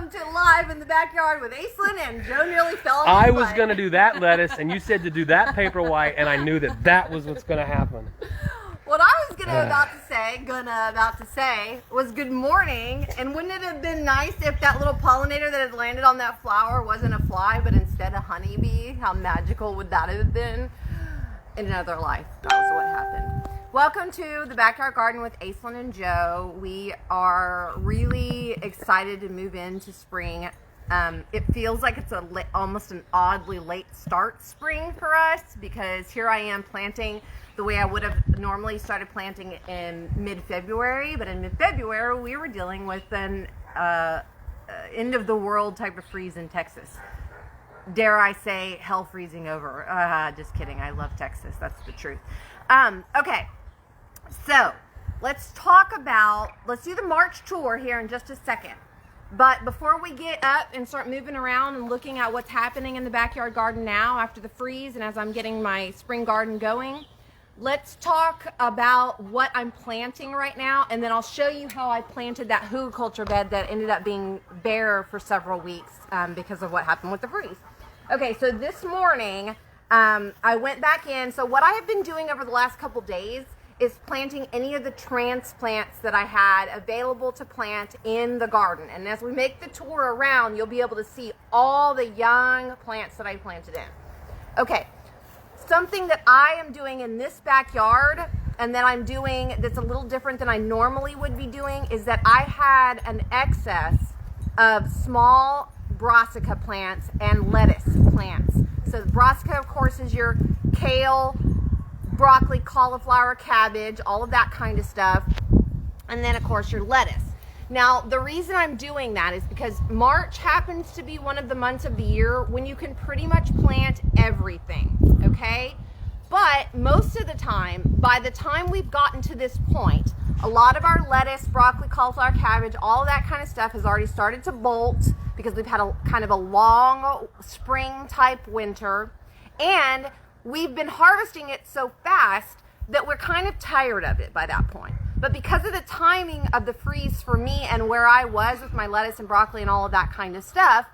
welcome to Live in the Backyard with Aislynn, and Joe nearly fell on I was going to do that lettuce, and you said to do that paper white, and I knew that that was what's going to happen. What I was about to say was good morning, and wouldn't it have been nice if that little pollinator that had landed on that flower wasn't a fly, but instead a honeybee? How magical would that have been? In another life, that was what happened. Welcome to the Backyard Garden with Aislynn and Joe. We are really excited to move into spring. It feels like it's almost an oddly late start spring for us, because here I am planting the way I would have normally started planting in mid-February, but in mid-February we were dealing with an end of the world type of freeze in Texas. Dare I say, hell freezing over. Just kidding. I love Texas. That's the truth. Okay. So let's do the March tour here in just a second. But before we get up and start moving around and looking at what's happening in the backyard garden now after the freeze and as I'm getting my spring garden going, let's talk about what I'm planting right now, and then I'll show you how I planted that hugelkultur bed that ended up being bare for several weeks because of what happened with the freeze. Okay, so this morning I went back in. So what I have been doing over the last couple days is planting any of the transplants that I had available to plant in the garden. And as we make the tour around, you'll be able to see all the young plants that I planted in. Okay, something that I am doing in this backyard and that I'm doing that's a little different than I normally would be doing is that I had an excess of small brassica plants and lettuce plants. So the brassica, of course, is your kale, broccoli, cauliflower, cabbage, all of that kind of stuff. And then, of course, your lettuce. Now, the reason I'm doing that is because March happens to be one of the months of the year when you can pretty much plant everything, okay? But most of the time, by the time we've gotten to this point, a lot of our lettuce, broccoli, cauliflower, cabbage, all of that kind of stuff has already started to bolt because we've had a kind of a long spring type winter, and we've been harvesting it so fast that we're kind of tired of it by that point. But because of the timing of the freeze for me and where I was with my lettuce and broccoli and all of that kind of stuff,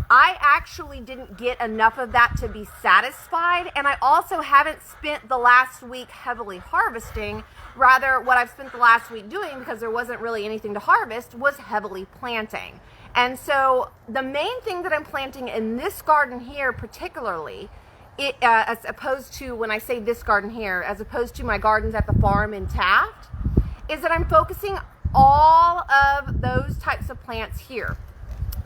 I actually didn't get enough of that to be satisfied. And I also haven't spent the last week heavily harvesting. Rather, what I've spent the last week doing, because there wasn't really anything to harvest, was heavily planting. And so the main thing that I'm planting in this garden here particularly, as opposed to when I say this garden here, as opposed to my gardens at the farm in Taft, is that I'm focusing all of those types of plants here.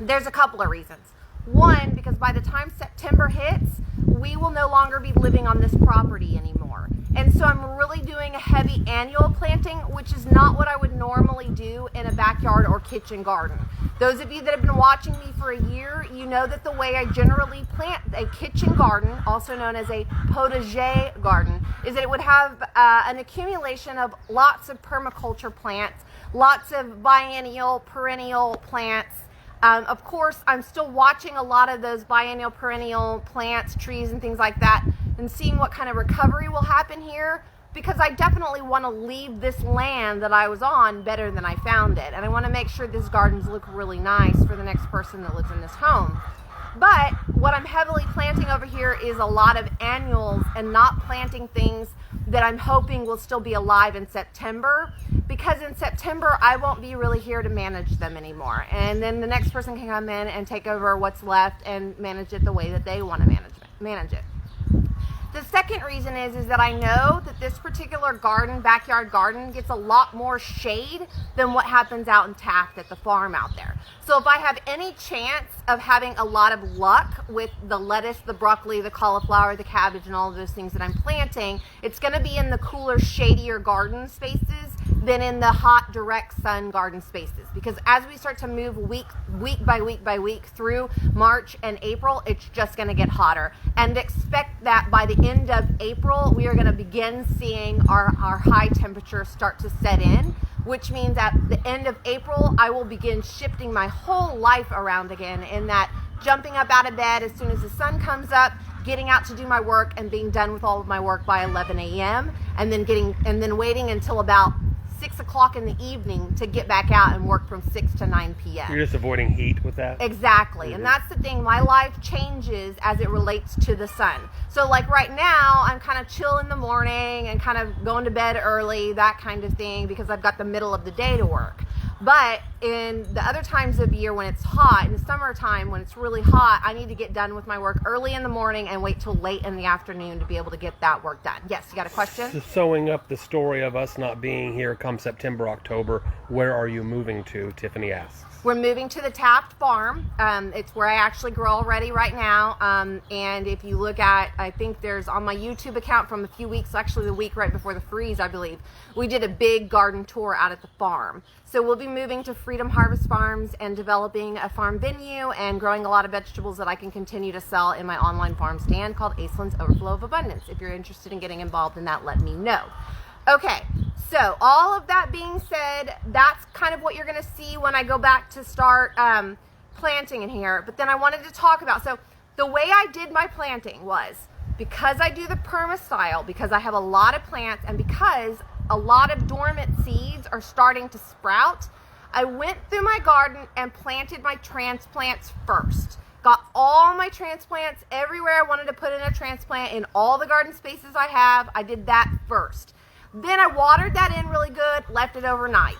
There's a couple of reasons. One, because by the time September hits, we will no longer be living on this property anymore. And so I'm really doing a heavy annual planting, which is not what I would normally do in a backyard or kitchen garden. Those of you that have been watching me for a year, you know that the way I generally plant a kitchen garden, also known as a potager garden, is that it would have an accumulation of lots of permaculture plants, lots of biennial, perennial plants. Of course, I'm still watching a lot of those biennial, perennial plants, trees, and things like that, and seeing what kind of recovery will happen here, because I definitely want to leave this land that I was on better than I found it. And I want to make sure these gardens look really nice for the next person that lives in this home. But what I'm heavily planting over here is a lot of annuals and not planting things that I'm hoping will still be alive in September, because in September I won't be really here to manage them anymore. And then the next person can come in and take over what's left and manage it the way that they want to manage it. The second reason is that I know that this particular garden, backyard garden, gets a lot more shade than what happens out in Taft at the farm out there. So if I have any chance of having a lot of luck with the lettuce, the broccoli, the cauliflower, the cabbage, and all of those things that I'm planting, it's going to be in the cooler, shadier garden spaces than in the hot, direct sun garden spaces. Because as we start to move week by week through March and April, it's just going to get hotter. And expect that by the end of April, we are going to begin seeing our high temperatures start to set in, which means at the end of April, I will begin shifting my whole life around again, in that jumping up out of bed as soon as the sun comes up, getting out to do my work and being done with all of my work by 11 a.m. and then waiting until about 6 o'clock in the evening to get back out and work from 6 to 9 p.m. You're just avoiding heat with that? Exactly. And that's the thing. My life changes as it relates to the sun. So like right now, I'm kind of chill in the morning and kind of going to bed early, that kind of thing, because I've got the middle of the day to work. But in the other times of year when it's hot, in the summertime when it's really hot, I need to get done with my work early in the morning and wait till late in the afternoon to be able to get that work done. Yes, you got a question? Just sewing up the story of us not being here come September, October, where are you moving to, Tiffany asks. We're moving to the Taft farm. It's where I actually grow already right now. And if you look at, I think there's on my YouTube account from a few weeks, actually the week right before the freeze, I believe, we did a big garden tour out at the farm. So we'll be moving to Freedom Harvest Farms and developing a farm venue and growing a lot of vegetables that I can continue to sell in my online farm stand called Aislynn's Overflow of Abundance. If you're interested in getting involved in that, let me know. Okay, so all of that being said, that's kind of what you're going to see when I go back to start planting in here. But then I wanted to talk about, so the way I did my planting was, because I do the perma style, because I have a lot of plants, and because a lot of dormant seeds are starting to sprout, I went through my garden and planted my transplants first. Got all my transplants everywhere I wanted to put in a transplant in all the garden spaces I have. I did that first. Then I watered that in really good, left it overnight.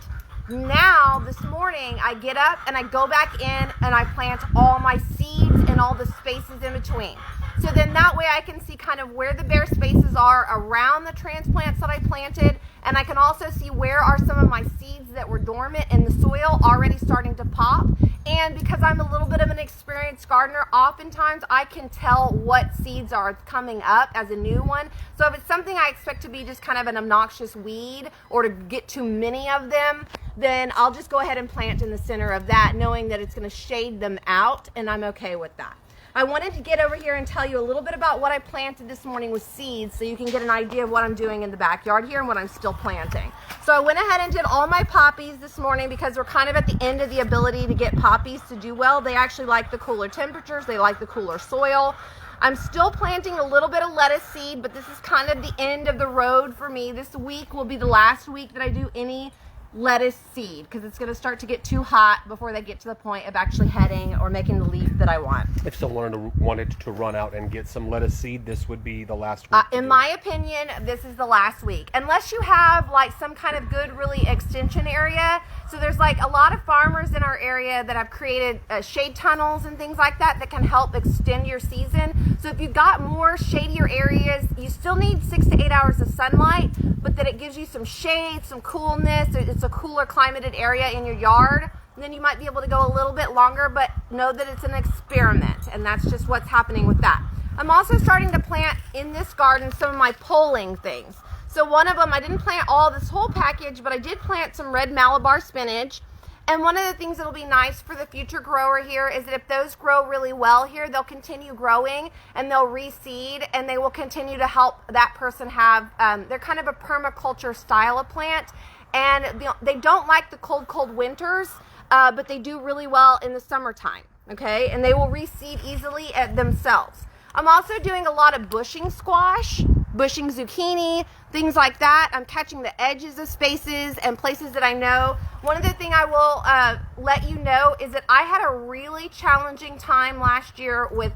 Now, this morning, I get up and I go back in and I plant all my seeds in all the spaces in between. So then that way I can see kind of where the bare spaces are around the transplants that I planted, and I can also see where are some of my seeds that were dormant in the soil already starting to pop. And because I'm a little bit of an experienced gardener, oftentimes I can tell what seeds are coming up as a new one. So if it's something I expect to be just kind of an obnoxious weed or to get too many of them, then I'll just go ahead and plant in the center of that, knowing that it's going to shade them out, and I'm okay with that. I wanted to get over here and tell you a little bit about what I planted this morning with seeds so you can get an idea of what I'm doing in the backyard here and what I'm still planting. So I went ahead and did all my poppies this morning because we're kind of at the end of the ability to get poppies to do well. They actually like the cooler temperatures. They like the cooler soil. I'm still planting a little bit of lettuce seed, but this is kind of the end of the road for me. This week will be the last week that I do any lettuce seed because it's going to start to get too hot before they get to the point of actually heading or making the leaf that I want. If someone wanted to run out and get some lettuce seed, this would be the last week. In my opinion, this is the last week. Unless you have like some kind of good, really extension area. So there's like a lot of farmers in our area that have created shade tunnels and things like that that can help extend your season. So if you've got more shadier areas, you still need 6 to 8 hours of sunlight, but that it gives you some shade, some coolness. It's a cooler climated area in your yard. And then you might be able to go a little bit longer, but know that it's an experiment, and that's just what's happening with that. I'm also starting to plant in this garden some of my pulling things. So one of them, I didn't plant all this whole package, but I did plant some red Malabar spinach. And one of the things that'll be nice for the future grower here is that if those grow really well here, they'll continue growing and they'll reseed and they will continue to help that person have, they're kind of a permaculture style of plant. And they don't like the cold winters, but they do really well in the summertime, okay? And they will reseed easily themselves. I'm also doing a lot of bushing squash, bushing zucchini, things like that. I'm catching the edges of spaces and places that I know. One of the things I will let you know is that I had a really challenging time last year with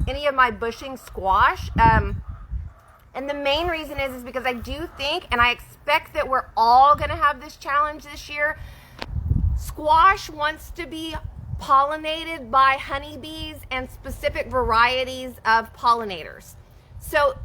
any of my bushing squash. And the main reason is because I do think, and I expect that we're all going to have this challenge this year, squash wants to be pollinated by honeybees and specific varieties of pollinators. So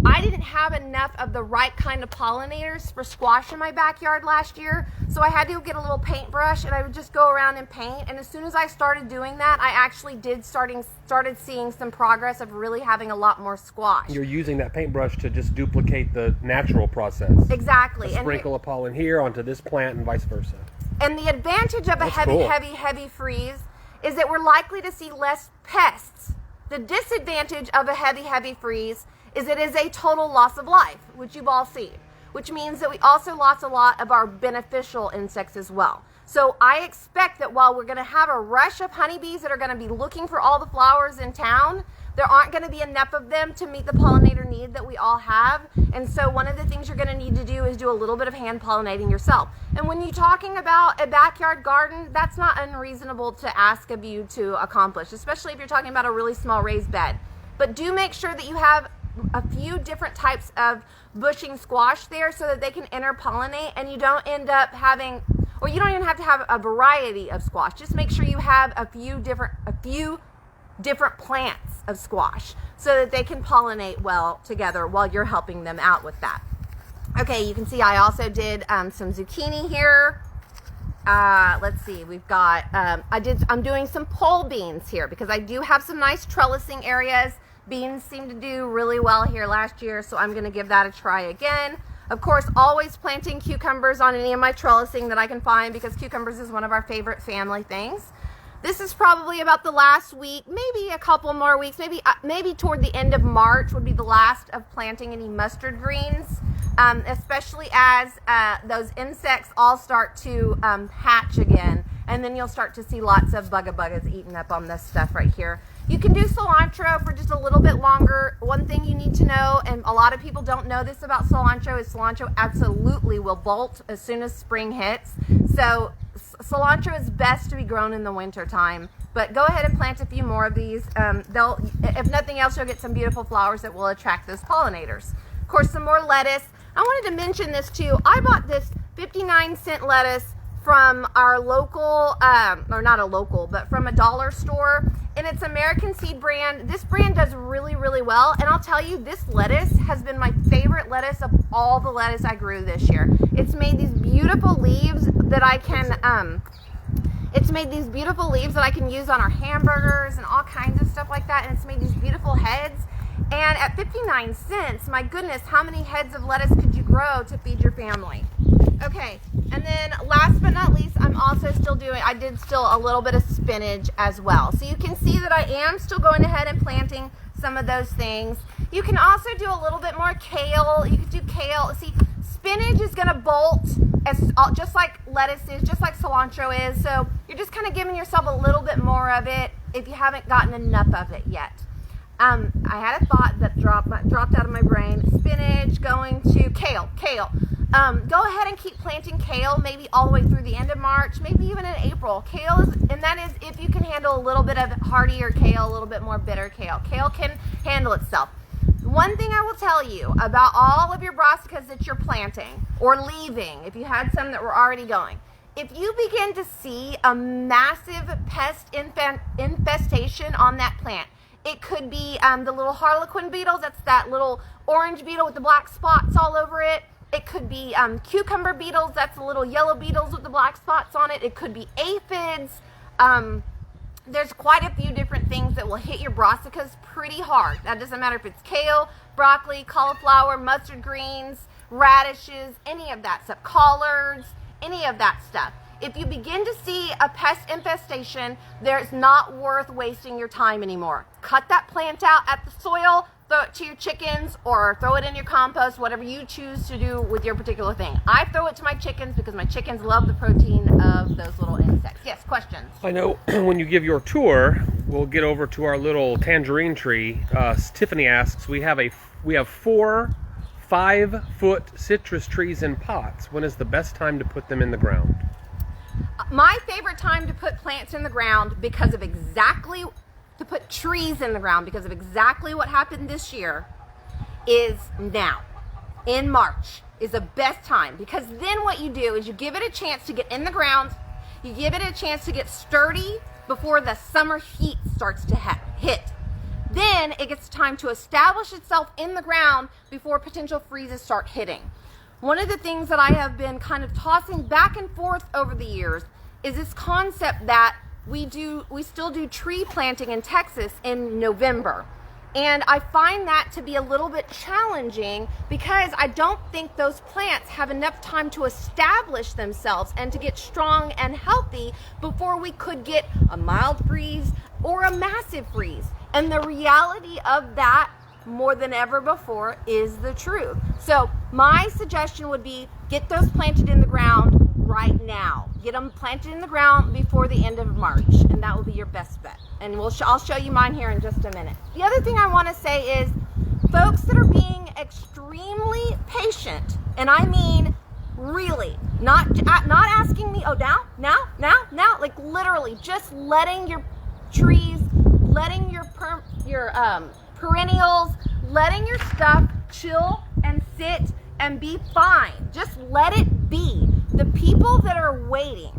I didn't have enough of the right kind of pollinators for squash in my backyard last year, so I had to get a little paintbrush and I would just go around and paint. And as soon as I started doing that, I actually started seeing some progress of really having a lot more squash. You're using that paintbrush to just duplicate the natural process. Exactly. A sprinkle of pollen here onto this plant and vice versa. And the advantage of a heavy freeze is that we're likely to see less pests. The disadvantage of a heavy freeze is it is a total loss of life, which you've all seen, which means that we also lost a lot of our beneficial insects as well. So I expect that while we're going to have a rush of honeybees that are going to be looking for all the flowers in town, there aren't going to be enough of them to meet the pollinator need that we all have. And so one of the things you're going to need to do is do a little bit of hand pollinating yourself. And when you're talking about a backyard garden, that's not unreasonable to ask of you to accomplish, especially if you're talking about a really small raised bed. But do make sure that you have a few different types of bushing squash there so that they can interpollinate, and you don't end up having, or you don't even have to have a variety of squash. Just make sure you have a few different plants of squash so that they can pollinate well together while you're helping them out with that. Okay, you can see I also did some zucchini here. Let's see, we've got, I'm doing some pole beans here because I do have some nice trellising areas. Beans seem to do really well here last year, so I'm gonna give that a try again. Of course, always planting cucumbers on any of my trellising that I can find because cucumbers is one of our favorite family things. This is probably about the last week, maybe a couple more weeks, maybe toward the end of March would be the last of planting any mustard greens, especially as those insects all start to hatch again, and then you'll start to see lots of buggas eating up on this stuff right here. You can do cilantro for just a little bit longer. One thing you need to know, and a lot of people don't know this about cilantro, is cilantro absolutely will bolt as soon as spring hits. So cilantro is best to be grown in the winter time, but go ahead and plant a few more of these. If nothing else, you'll get some beautiful flowers that will attract those pollinators. Of course, some more lettuce. I wanted to mention this too. I bought this 59-cent lettuce from our local, or not a local, but from a dollar store, and it's American Seed brand. This brand does really, really well, and I'll tell you, this lettuce has been my favorite lettuce of all the lettuce I grew this year. It's made these beautiful leaves that I can, use on our hamburgers and all kinds of stuff like that, and it's made these beautiful heads. And at 59 cents, my goodness, how many heads of lettuce could you grow to feed your family? Okay, and then last but not least, I did still a little bit of spinach as well. So you can see that I am still going ahead and planting some of those things. You can also do a little bit more kale. You could do kale. See, spinach is gonna bolt just like lettuce is, just like cilantro is. So you're just kind of giving yourself a little bit more of it if you haven't gotten enough of it yet. I had a thought that dropped out of my brain. Spinach going to kale. Go ahead and keep planting kale maybe all the way through the end of March, maybe even in April. Kale is, and that is if you can handle a little bit of hardier kale, a little bit more bitter kale. Kale can handle itself. One thing I will tell you about all of your brassicas that you're planting or leaving, if you had some that were already going, if you begin to see a massive pest infestation on that plant, it could be the little harlequin beetles. That's that little orange beetle with the black spots all over it. It could be cucumber beetles. That's the little yellow beetles with the black spots on it. It could be aphids. There's quite a few different things that will hit your brassicas pretty hard. That doesn't matter if it's kale, broccoli, cauliflower, mustard greens, radishes, any of that stuff, collards, any of that stuff. If you begin to see a pest infestation, it's not worth wasting your time anymore. Cut that plant out at the soil, throw it to your chickens, or throw it in your compost, whatever you choose to do with your particular thing. I throw it to my chickens because my chickens love the protein of those little insects. Yes, questions? I know when you give your tour, we'll get over to our little tangerine tree. Tiffany asks, we have 4 5-foot citrus trees in pots. When is the best time to put them in the ground? My favorite time to put plants in the ground to put trees in the ground because of exactly what happened this year is now. In March is the best time, because then what you do is you give it a chance to get in the ground, you give it a chance to get sturdy before the summer heat starts to hit. Then it gets time to establish itself in the ground before potential freezes start hitting. One of the things that I have been kind of tossing back and forth over the years is this concept that we still do tree planting in Texas in November. And I find that to be a little bit challenging because I don't think those plants have enough time to establish themselves and to get strong and healthy before we could get a mild freeze or a massive freeze. And the reality of that, more than ever before, is the truth. So my suggestion would be get those planted in the ground right now. Get them planted in the ground before the end of March. And and that will be your best bet. And I'll show you mine here in just a minute. The other thing I want to say is folks that are being extremely patient, and I mean really, not asking me, oh, now, like literally just letting your trees, letting your perennials, letting your stuff chill and sit and be fine. Just let it be. The people that are waiting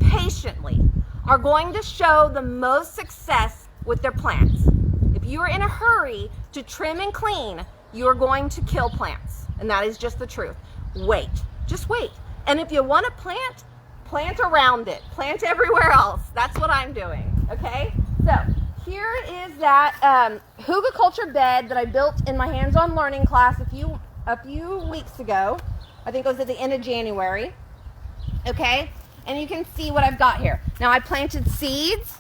patiently are going to show the most success with their plants. If you are in a hurry to trim and clean, you are going to kill plants. And that is just the truth. Wait, just wait. And if you want to plant, plant around it. Plant everywhere else. That's what I'm doing, okay? So here is that hugelkultur bed that I built in my hands-on learning class a few weeks ago. I think it was at the end of January, okay? And you can see what I've got here. Now I planted seeds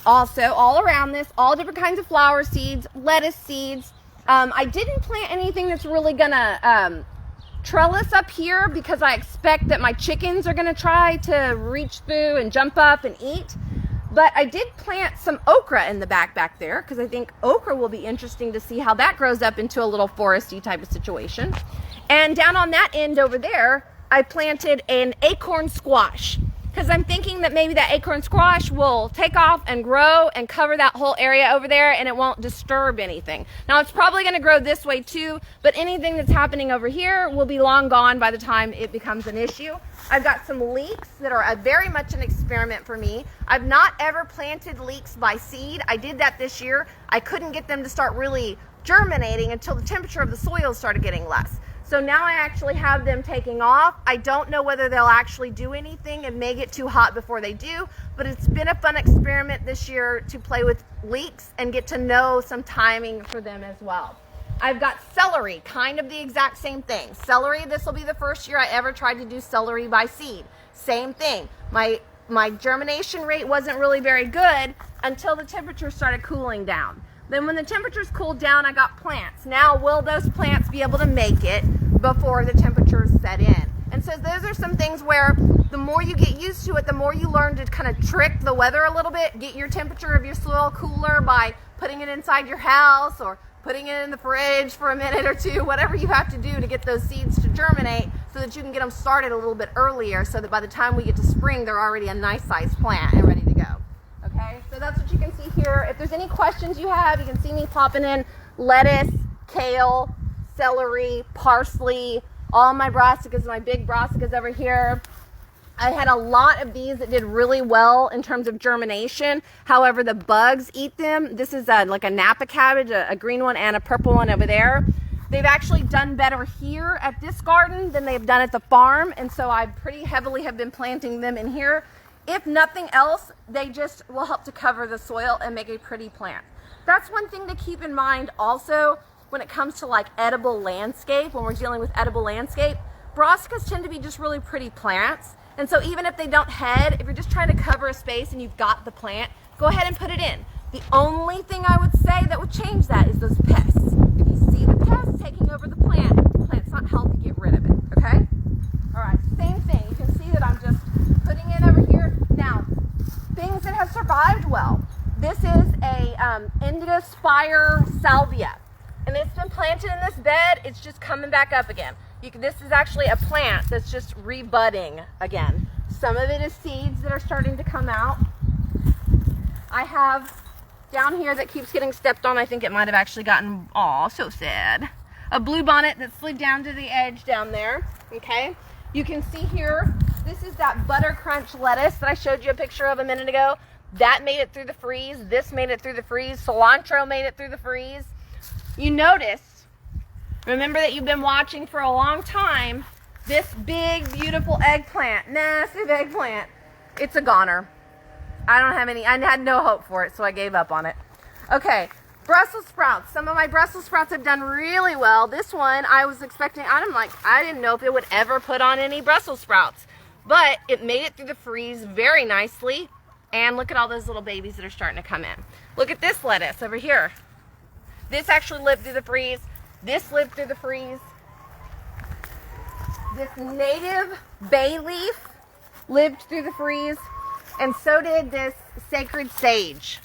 also all around this, all different kinds of flower seeds, lettuce seeds. I didn't plant anything that's really gonna trellis up here because I expect that my chickens are gonna try to reach through and jump up and eat. But I did plant some okra in the back there because I think okra will be interesting to see how that grows up into a little foresty type of situation. And down on that end over there, I planted an acorn squash because I'm thinking that maybe that acorn squash will take off and grow and cover that whole area over there and it won't disturb anything. Now it's probably going to grow this way too, but anything that's happening over here will be long gone by the time it becomes an issue. I've got some leeks that are very much an experiment for me. I've not ever planted leeks by seed. I did that this year. I couldn't get them to start really germinating until the temperature of the soil started getting less. So now I actually have them taking off. I don't know whether they'll actually do anything. It may get too hot before they do, but it's been a fun experiment this year to play with leeks and get to know some timing for them as well. I've got celery, kind of the exact same thing. Celery, this will be the first year I ever tried to do celery by seed. Same thing. My germination rate wasn't really very good until the temperature started cooling down. Then when the temperatures cooled down, I got plants. Now, will those plants be able to make it before the temperatures set in? And so those are some things where the more you get used to it, the more you learn to kind of trick the weather a little bit, get your temperature of your soil cooler by putting it inside your house or putting it in the fridge for a minute or two, whatever you have to do to get those seeds to germinate so that you can get them started a little bit earlier so that by the time we get to spring, they're already a nice sized plant and ready to go. Okay, so that's what you can see here. If there's any questions you have, you can see me popping in lettuce, kale, celery, parsley, all my brassicas, my big brassicas over here. I had a lot of these that did really well in terms of germination. However, the bugs eat them. This is like a Napa cabbage, a green one and a purple one over there. They've actually done better here at this garden than they've done at the farm. And so I pretty heavily have been planting them in here. If nothing else, they just will help to cover the soil and make a pretty plant. That's one thing to keep in mind also when it comes to like edible landscape, when we're dealing with edible landscape. Brassicas tend to be just really pretty plants. And so even if they don't head, if you're just trying to cover a space and you've got the plant, go ahead and put it in. The only thing I would say that would change that is those pests. If you see the pests taking over the plant's not healthy, get rid of it, okay? All right, same thing. You can see that I'm just putting in over here. Now, things that have survived well. This is a Indigo Spire Salvia, and it's been planted in this bed. It's just coming back up again. This is actually a plant that's just rebudding again. Some of it is seeds that are starting to come out. I have down here that keeps getting stepped on. I think it might have actually gotten, aw, so sad. A bluebonnet that slid down to the edge down there, okay? You can see here, this is that butter crunch lettuce that I showed you a picture of a minute ago. That made it through the freeze. This made it through the freeze. Cilantro made it through the freeze. You notice, remember that you've been watching for a long time, this big, beautiful eggplant, massive eggplant. It's a goner. I don't have any, I had no hope for it, so I gave up on it. Okay, Brussels sprouts. Some of my Brussels sprouts have done really well. This one, I was expecting, I didn't know if it would ever put on any Brussels sprouts, but it made it through the freeze very nicely. And look at all those little babies that are starting to come in. Look at this lettuce over here. This actually lived through the freeze. This lived through the freeze. This native bay leaf lived through the freeze. And so did this sacred sage.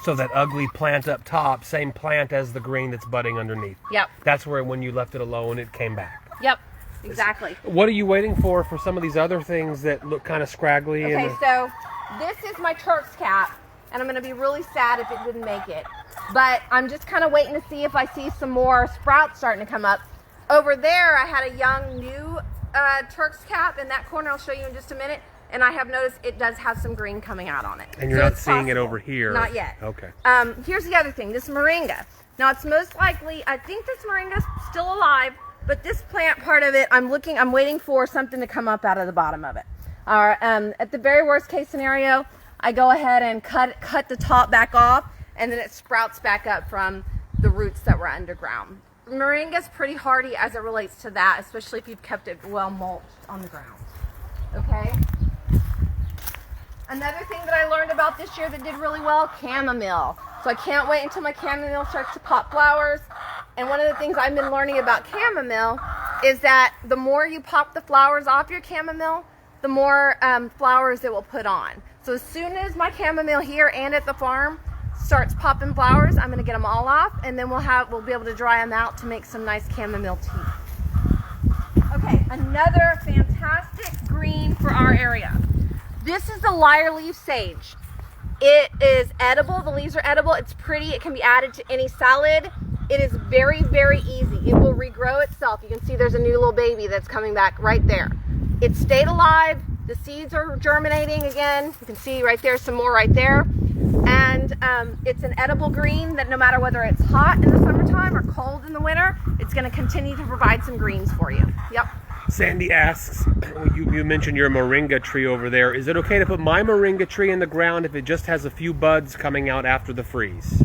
So that ugly plant up top, same plant as the green that's budding underneath. Yep. That's where when you left it alone, it came back. Yep, exactly. What are you waiting for some of these other things that look kind of scraggly? Okay, so this is my Turk's cap, and I'm going to be really sad if it didn't make it. But I'm just kind of waiting to see if I see some more sprouts starting to come up. Over there, I had a young new Turk's cap in that corner. I'll show you in just a minute. And I have noticed it does have some green coming out on it. And you're not seeing it over here? Not yet. Okay. Here's the other thing, this Moringa. Now it's most likely, I think this Moringa's still alive, but this plant part of it, I'm waiting for something to come up out of the bottom of it. At the very worst case scenario, I go ahead and cut the top back off, and then it sprouts back up from the roots that were underground. Moringa's pretty hardy as it relates to that, especially if you've kept it well mulched on the ground. Okay? Another thing that I learned about this year that did really well, chamomile. So I can't wait until my chamomile starts to pop flowers. And one of the things I've been learning about chamomile is that the more you pop the flowers off your chamomile, the more flowers it will put on. So as soon as my chamomile here and at the farm starts popping flowers, I'm going to get them all off, and then we'll be able to dry them out to make some nice chamomile tea. Okay, another fantastic green for our area. This is the lyre leaf sage. It is edible. The leaves are edible. It's pretty. It can be added to any salad. It is very, very easy. It will regrow itself. You can see there's a new little baby that's coming back right there. It stayed alive. The seeds are germinating again. You can see right there, some more right there. And it's an edible green that no matter whether it's hot in the summertime or cold in the winter, it's going to continue to provide some greens for you. Yep. Sandy asks, you mentioned your moringa tree over there. Is it okay to put my moringa tree in the ground if it just has a few buds coming out after the freeze?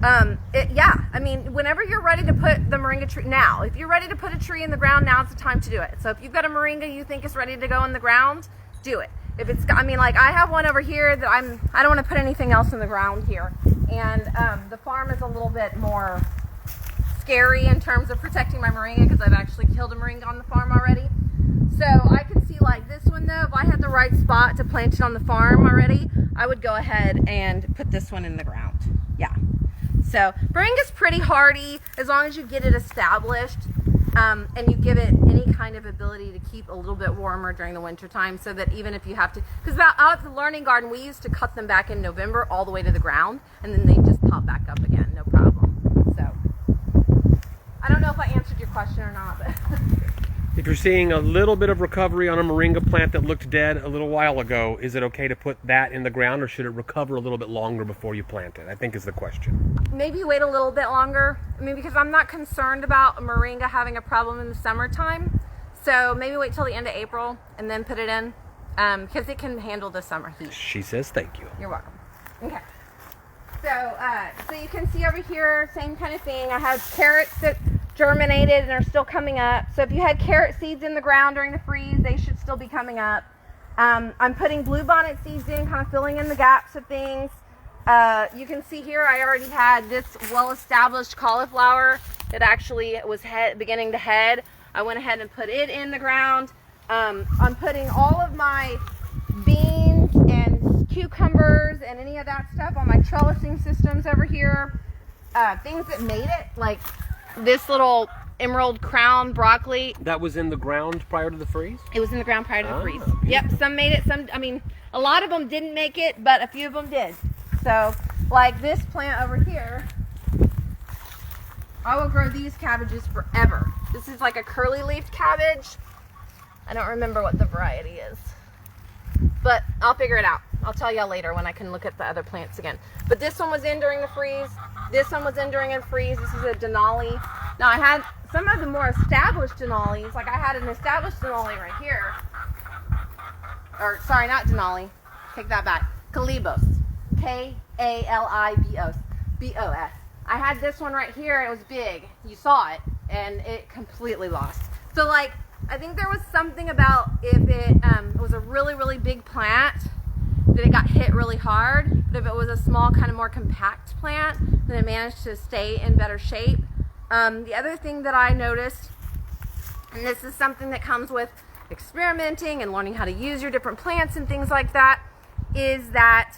Yeah. I mean, whenever you're ready to put the moringa tree, now, if you're ready to put a tree in the ground, now's the time to do it. So if you've got a moringa you think is ready to go in the ground, do it. If it's, I mean, like I have one over here that I don't want to put anything else in the ground here. And the farm is a little bit more scary in terms of protecting my moringa because I've actually killed a moringa on the farm already. So I can see like this one though, if I had the right spot to plant it on the farm already, I would go ahead and put this one in the ground. Yeah. So moringa's pretty hardy as long as you get it established and you give it any kind of ability to keep a little bit warmer during the winter time so that even if you have to, because out at the learning garden we used to cut them back in November all the way to the ground and then they just pop back up again, no problem. So I don't know if I answered your question or not, but if you're seeing a little bit of recovery on a moringa plant that looked dead a little while ago, is it okay to put that in the ground or should it recover a little bit longer before you plant it? I think is the question. Maybe wait a little bit longer. I mean, because I'm not concerned about a moringa having a problem in the summertime. So maybe wait till the end of April and then put it in because it can handle the summer heat. She says thank you. You're welcome. Okay. So you can see over here, same kind of thing. I have carrots that germinated and are still coming up. So if you had carrot seeds in the ground during the freeze, they should still be coming up. I'm putting bluebonnet seeds in, kind of filling in the gaps of things. You can see here I already had this well-established cauliflower that actually was beginning to head. I went ahead and put it in the ground. I'm putting all of my beans and cucumbers and any of that stuff on my trellising systems over here. Things that made it, like this little emerald crown broccoli. That was in the ground prior to the freeze? It was in the ground prior to the freeze. Beautiful. Yep, some made it, some, I mean, a lot of them didn't make it, but a few of them did. So, like this plant over here, I will grow these cabbages forever. This is like a curly leafed cabbage. I don't remember what the variety is, but I'll figure it out. I'll tell y'all later when I can look at the other plants again. But this one was in during the freeze. This one was in during a freeze. This is a Denali. Now I had some of the more established Denalis. Like I had an established Denali right here. Or sorry, not Denali. Take that back. Calibos. Kalibos. B-O-S. I had this one right here. It was big. You saw it, and it completely lost. So like, I think there was something about if it was a really, really big plant that it got hit really hard. But if it was a small, kind of more compact plant, then it managed to stay in better shape. The other thing that I noticed, and this is something that comes with experimenting and learning how to use your different plants and things like that, is that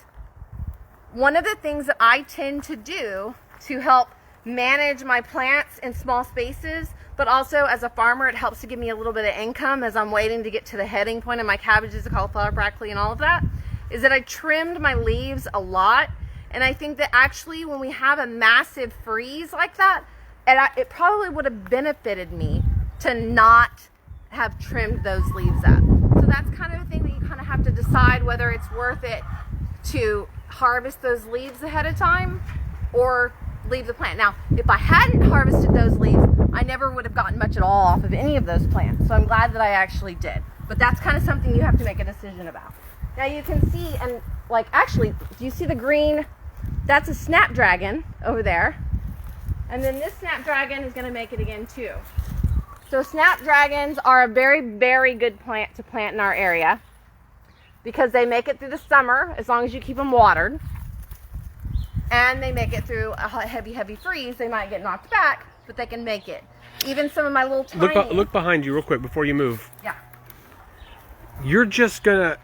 one of the things that I tend to do to help manage my plants in small spaces, but also as a farmer, it helps to give me a little bit of income as I'm waiting to get to the heading point of my cabbages, the cauliflower, broccoli, and all of that, is that I trimmed my leaves a lot. And I think that actually when we have a massive freeze like that, it probably would have benefited me to not have trimmed those leaves up. So that's kind of a thing that you kind of have to decide whether it's worth it to harvest those leaves ahead of time or leave the plant. Now, if I hadn't harvested those leaves, I never would have gotten much at all off of any of those plants. So I'm glad that I actually did. But that's kind of something you have to make a decision about. Now you can see, and like actually, do you see the green? That's a Snapdragon over there. And then this Snapdragon is going to make it again too. So Snapdragons are a very, very good plant to plant in our area because they make it through the summer as long as you keep them watered. And they make it through a heavy, heavy freeze. They might get knocked back, but they can make it. Even some of my little tiny... Look behind you real quick before you move. Yeah. You're just gonna...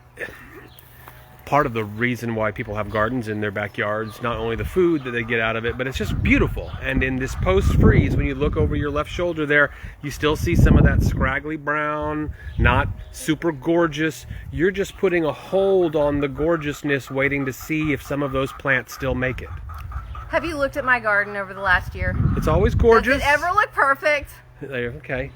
Part of the reason why people have gardens in their backyards, not only the food that they get out of it, but it's just beautiful. And in this post-freeze, when you look over your left shoulder there, you still see some of that scraggly brown, not super gorgeous. You're just putting a hold on the gorgeousness, waiting to see if some of those plants still make it. Have you looked at my garden over the last year? It's always gorgeous. Does it ever look perfect? Okay.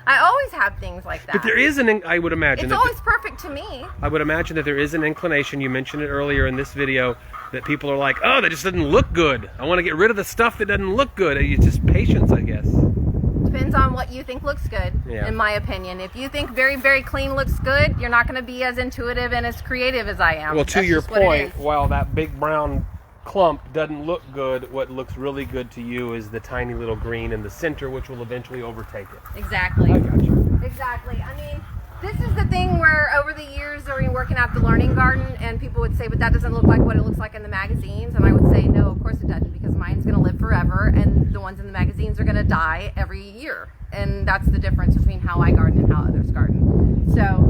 I always have things like that. But there is I would imagine. It's always perfect to me. I would imagine that there is an inclination, you mentioned it earlier in this video, that people are like, oh, that just doesn't look good. I want to get rid of the stuff that doesn't look good. It's just patience, I guess. Depends on what you think looks good, yeah. In my opinion. If you think very, very clean looks good, you're not going to be as intuitive and as creative as I am. Well, to your point, while that big brown clump doesn't look good, what looks really good to you is the tiny little green in the center, which will eventually overtake it. Exactly. I got you. Exactly. I mean, this is the thing where over the years we were working out the learning garden and people would say, but that doesn't look like what it looks like in the magazines. And I would say, no, of course it doesn't, because mine's going to live forever and the ones in the magazines are going to die every year. And that's the difference between how I garden and how others garden. So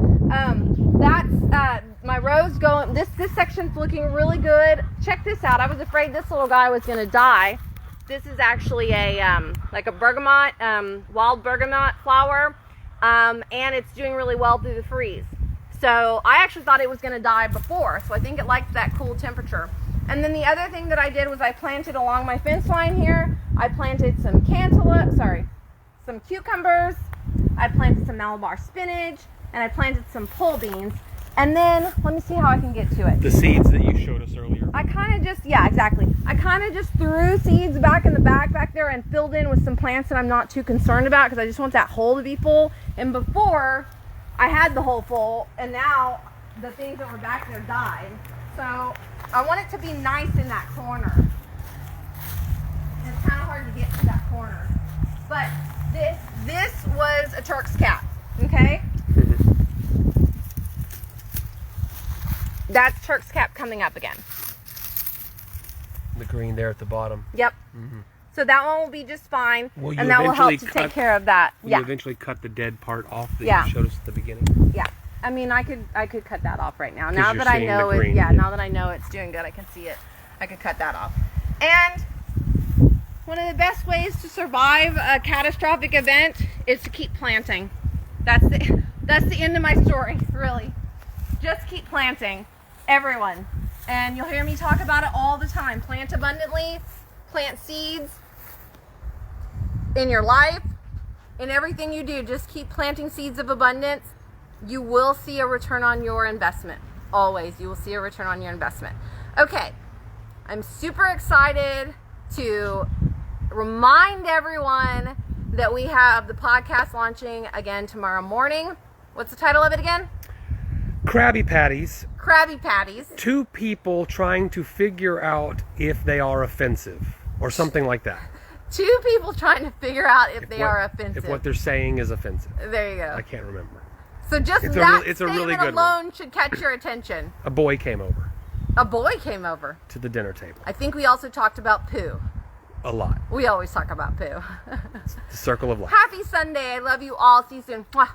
that's my rows going. This section's looking really good. Check this out. I was afraid this little guy was going to die. This is actually a like a bergamot, wild bergamot flower, and it's doing really well through the freeze. So I actually thought it was going to die before, so I think it liked that cool temperature. And then the other thing that I did was I planted along my fence line here. I planted some some cucumbers. I planted some Malabar spinach, and I planted some pole beans. And then, let me see how I can get to it. The seeds that you showed us earlier. I kind of just, yeah, exactly. I kind of just threw seeds back in the back there and filled in with some plants that I'm not too concerned about because I just want that hole to be full. And before, I had the hole full, and now the things that were back there died. So I want it to be nice in that corner. And it's kind of hard to get to that corner. But this was a Turk's cap, okay? That's Turk's cap coming up again. The green there at the bottom. Yep. Mm-hmm. So that one will be just fine, Will and that will help to take care of that. Will you eventually cut the dead part off that Yeah. you showed us at the beginning? Yeah. I mean, I could cut that off right now. 'Cause Now you're that I seeing know the it, green, yeah, yeah. now that I know it's doing good, I can see it. I could cut that off. And one of the best ways to survive a catastrophic event is to keep planting. That's the end of my story, really. Just keep planting, everyone. And you'll hear me talk about it all the time. Plant abundantly, plant seeds in your life, in everything you do. Just keep planting seeds of abundance. You will see a return on your investment. Always, you will see a return on your investment. Okay, I'm super excited to remind everyone that we have the podcast launching again tomorrow morning. What's the title of it again? Krabby Patties. Krabby Patties. Two people trying to figure out if they are offensive or something like that. Two people trying to figure out if they are offensive. If what they're saying is offensive. There you go. I can't remember. So just It's that a statement really good alone should catch your attention. A boy came over A boy came over. to the dinner table. I think we also talked about poo. A lot. We always talk about poo. The circle of life. Happy Sunday. I love you all. See you soon. Mwah.